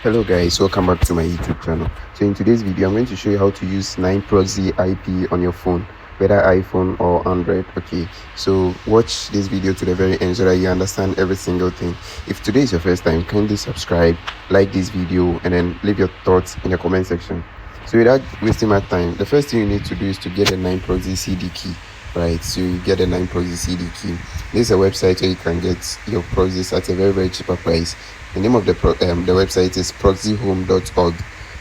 Hello guys, welcome back to my YouTube channel. So in today's video I'm going to show you how to use 9Proxy IP on your phone, whether iPhone or Android. Okay, so watch this video to the very end so that you understand every single thing. If today is your first time, kindly subscribe, like this video, and then leave your thoughts in the comment section. So without wasting my time, the first thing you need to do is to get a 9Proxy CD key. Right, so you get a 9Proxy CD key. This is a website where you can get your proxies at a very cheaper price. The name of the website is proxyhome.org.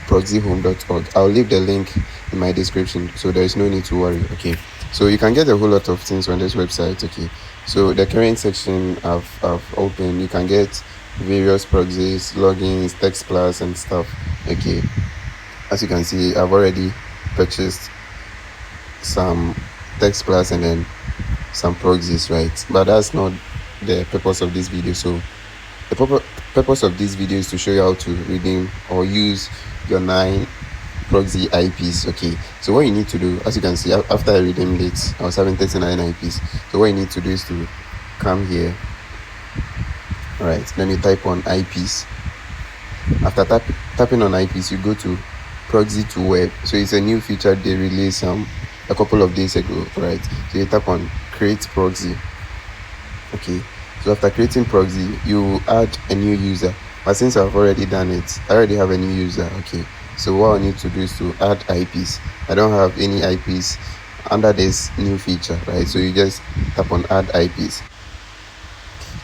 Proxyhome.org. I'll leave the link in my description, so there is no need to worry. Okay, so you can get a whole lot of things on this website. Okay, so the current section I've opened, you can get various proxies, logins, text plus, and stuff. Okay, as you can see, I've already purchased some text plus and then some proxies, right? But that's not the purpose of this video. So the purpose of this video is to show you how to redeem or use your 9Proxy IPs. Okay, so what you need to do, as you can see, after I redeemed it, I was having 39 IPs. So what you need to do is to come here, right? Then you type on IPs. After tapping on IPs, you go to proxy to web. So it's a new feature they released a couple of days ago, right? So you tap on create proxy. Okay, so after creating proxy, you add a new user. But since I've already done it, I already have a new user. Okay, so what I need to do is to add IPs. I don't have any IPs under this new feature, right? So you just tap on add IPs.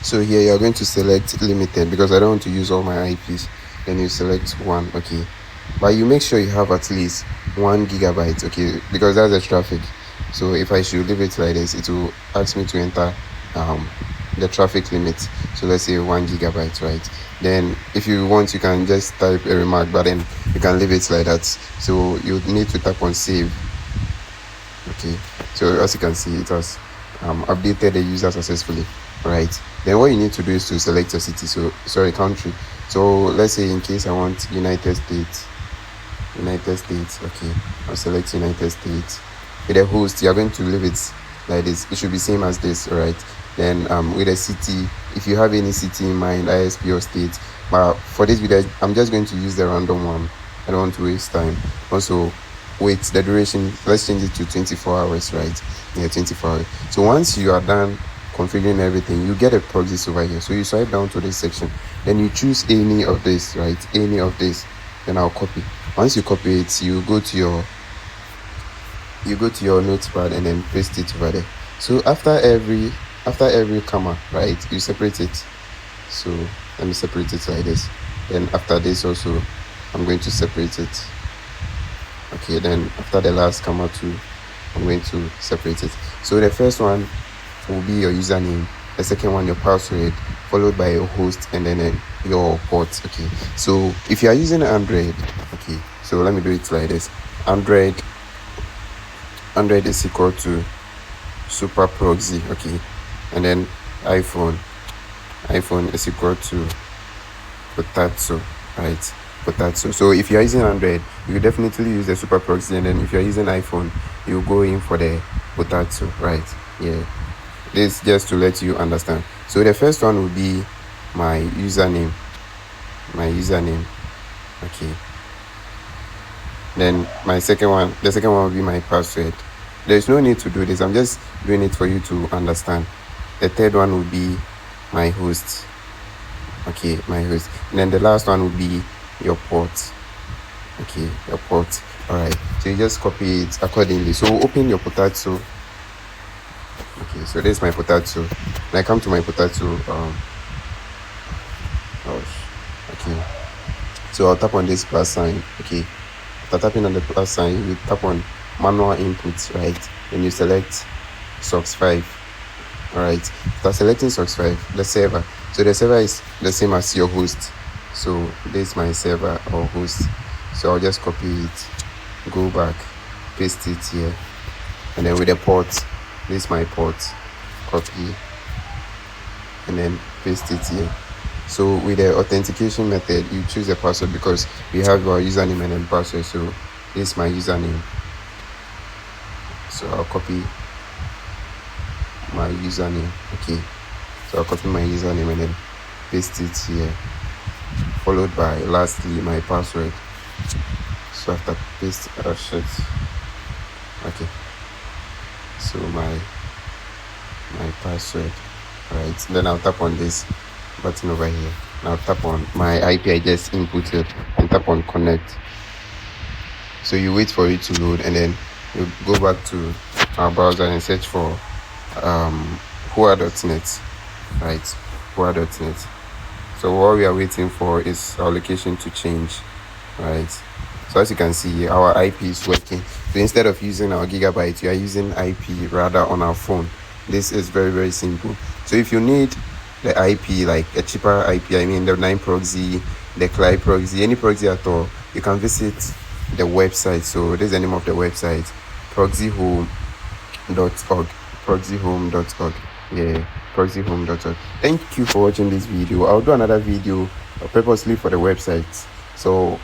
So here you're going to select limited because I don't want to use all my IPs. Then you select one. Okay, but you make sure you have at least 1 gigabyte. Okay, because that's the traffic. So if I should leave it like this, it will ask me to enter the traffic limit. So let's say 1 gigabyte, right? Then if you want, you can just type a remark, but then you can leave it like that. So you need to tap on save. Okay, so as you can see, it has updated the user successfully, right? Then what you need to do is to select your city, country. So let's say in case I want United States. Okay, I'll select United States. With a host, you're going to leave it like this. It should be same as this, all right? Then with a city, if you have any city in mind, ISP or state, but for this video I'm just going to use the random one. I don't want to waste time. Also, wait, the duration, let's change it to 24 hours, right? Yeah, 24 hours. So once you are done configuring everything, you get a proxies over here. So you swipe down to this section, then you choose any of this, right? Any of this, then I'll copy. Once you copy it, you go to your notepad and then paste it over there. So after every comma, right, you separate it. So let me separate it like this. Then after this also, I'm going to separate it. Okay, then after the last comma too, I'm going to separate it. So the first one will be your username, the second one your password, followed by your host, and then your port. Okay, so if you are using Android, okay, so let me do it like this. Android is equal to super proxy. Okay, and then iPhone is equal to potato, right? Potato. So if you are using Android, you definitely use the super proxy, and then if you are using iPhone, you go in for the potato, right? Yeah, this just to let you understand. So the first one will be my username. Okay, then the second one will be my password. There's no need to do this, I'm just doing it for you to understand. The third one will be my host. Okay, my host. And then the last one will be your port. Okay, your port. All right, so you just copy it accordingly. So open your potato. Okay, so this is my potato. When I come to my potato, okay, so I'll tap on this plus sign. Okay, after tapping on the plus sign, you tap on manual inputs, right? Then you select source 5. All right, after selecting source 5, the server. So the server is the same as your host. So this is my server or host. So I'll just copy it, go back, paste it here, and then with the port, this is my port, copy, and then paste it here. So with the authentication method, you choose the password because we have our username and then password. So this is my username. So I'll copy my username. Okay, so I'll copy my username and then paste it here. followed by lastly my password. So after paste shit. Okay, so my password, right? Then I'll tap on this button over here. Now tap on my IP I just inputted and tap on connect. So you wait for it to load, and then you go back to our browser and search for Hua.net, right? Hua.net. So what we are waiting for is our location to change, right? So as you can see, our IP is working. So instead of using our gigabyte, we are using IP rather on our phone. This is very, very simple. So if you need the IP, like a cheaper IP, I mean the 9Proxy, the Clyde proxy, any proxy at all, you can visit the website. So this is the name of the website, proxyhome.org. proxyhome.org. Yeah, proxyhome.org. Thank you for watching this video. I'll do another video purposely for the website. So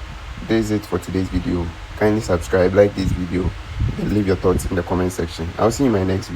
this is it for today's video. Kindly subscribe, like this video, and leave your thoughts in the comment section. I'll see you in my next video.